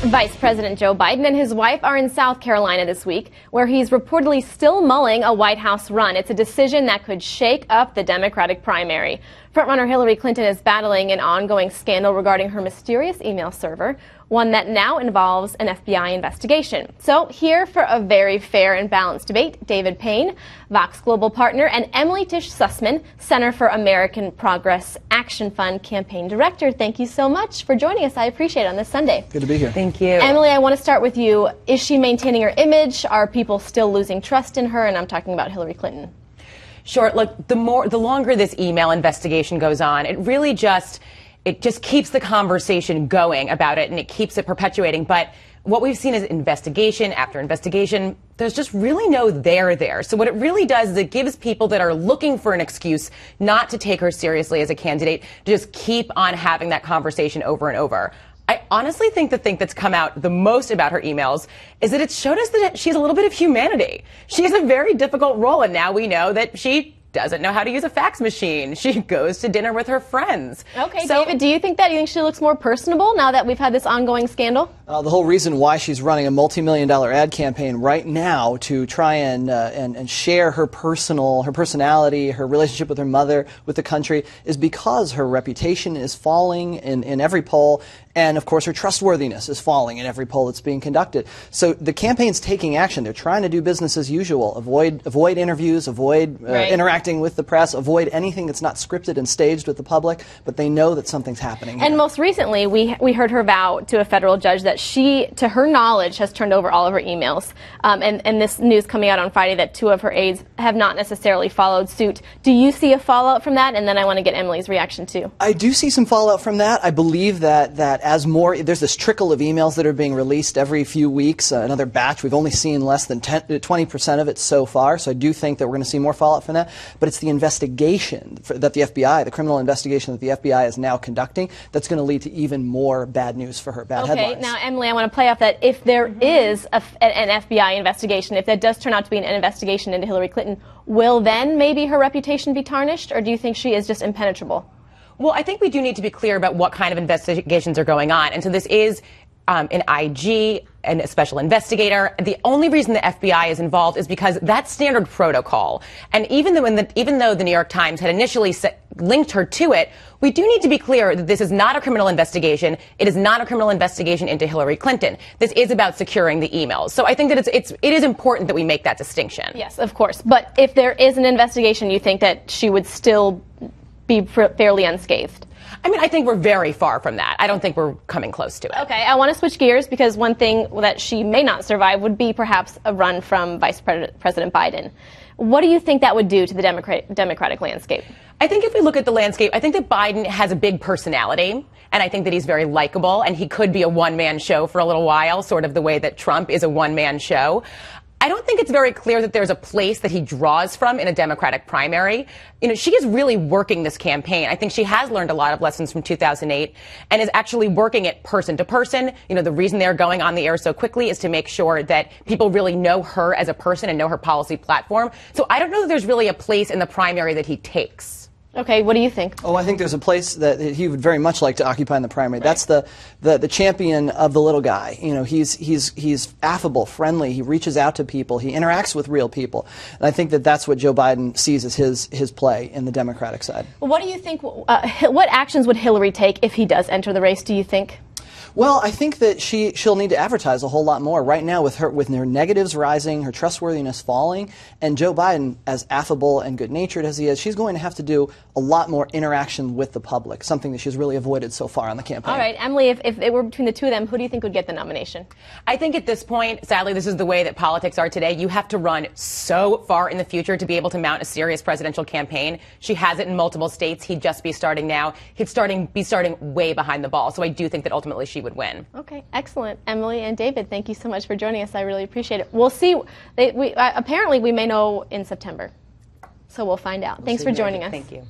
Vice President Joe Biden and his wife are in South Carolina this week, where he's reportedly still mulling a White House run. It's a decision that could shake up the Democratic primary. Frontrunner Hillary Clinton is battling an ongoing scandal regarding her mysterious email server, one that now involves an FBI investigation. So here for a very fair and balanced debate, David Payne, Vox Global partner, and Emily Tisch Sussman, Center for American Progress Action Fund campaign director. Thank you so much for joining us. I appreciate it on this Sunday. Good to be here. Thank you. Emily, I want to start with you. Is she maintaining her image? Are people still losing trust in her? And I'm talking about Hillary Clinton. Sure. Look, the longer this email investigation goes on, it really just keeps the conversation going about it, and it keeps it perpetuating. But what we've seen is investigation after investigation. There's just really no there. So what it really does is it gives people that are looking for an excuse not to take her seriously as a candidate to just keep on having that conversation over and over. I honestly think the thing that's come out the most about her emails is that it's showed us that she's a little bit of humanity. She has a very difficult role, and now we know that she doesn't know how to use a fax machine. She goes to dinner with her friends. Okay, so, David, do you think she looks more personable now that we've had this ongoing scandal? The whole reason why she's running a multi-million-dollar ad campaign right now to try and share her personality, her relationship with her mother, with the country, is because her reputation is falling in every poll, and of course her trustworthiness is falling in every poll that's being conducted. So the campaign's taking action. They're trying to do business as usual, avoid interviews, avoid interacting with the press, avoid anything that's not scripted and staged with the public, but they know that something's happening here. And most recently, we heard her vow to a federal judge that she, to her knowledge, has turned over all of her emails. And this news coming out on Friday that 2 of her aides have not necessarily followed suit. Do you see a fallout from that? And then I want to get Emily's reaction, too. I do see some fallout from that. I believe that as there's this trickle of emails that are being released every few weeks, another batch. We've only seen less than 20% of it so far, so I do think that we're going to see more fallout from that. But it's the investigation that the FBI, the criminal investigation that the FBI is now conducting, that's going to lead to even more bad news for her, bad headlines. Okay, now, Emily, I want to play off that. If there is an FBI investigation, if that does turn out to be an investigation into Hillary Clinton, will then maybe her reputation be tarnished, or do you think she is just impenetrable? Well, I think we do need to be clear about what kind of investigations are going on. And so this is an IG and a special investigator. The only reason the FBI is involved is because that's standard protocol. And even though the New York Times had initially linked her to it, we do need to be clear that this is not a criminal investigation. It is not a criminal investigation into Hillary Clinton. This is about securing the emails. So I think that it is important that we make that distinction. Yes, of course. But if there is an investigation, you think that she would still be fairly unscathed? I mean, I think we're very far from that. I don't think we're coming close to it. Okay, I want to switch gears because one thing that she may not survive would be perhaps a run from Vice President Biden. What do you think that would do to the Democratic landscape? I think if we look at the landscape, I think that Biden has a big personality, and I think that he's very likable, and he could be a one-man show for a little while, sort of the way that Trump is a one-man show. I don't think it's very clear that there's a place that he draws from in a Democratic primary. You know, she is really working this campaign. I think she has learned a lot of lessons from 2008 and is actually working it person to person. You know, the reason they're going on the air so quickly is to make sure that people really know her as a person and know her policy platform. So I don't know that there's really a place in the primary that he takes. Okay, what do you think? Oh, I think there's a place that he would very much like to occupy in the primary. Right. That's the champion of the little guy. You know, he's affable, friendly. He reaches out to people. He interacts with real people. And I think that that's what Joe Biden sees as his play in the Democratic side. What do you think? What actions would Hillary take if he does enter the race? Do you think? Well, I think that she'll need to advertise a whole lot more right now with her negatives rising, her trustworthiness falling, and Joe Biden, as affable and good-natured as he is, she's going to have to do a lot more interaction with the public, something that she's really avoided so far on the campaign. All right, Emily, if it were between the two of them, who do you think would get the nomination? I think at this point, sadly, this is the way that politics are today. You have to run so far in the future to be able to mount a serious presidential campaign. She has it in multiple states. He'd just be starting now. He'd be starting way behind the ball. So I do think that ultimately she would win. Okay, excellent. Emily and David, thank you so much for joining us. I really appreciate it. We'll see. Apparently, we may know in September. So we'll find out. Thanks for joining us. Thank you.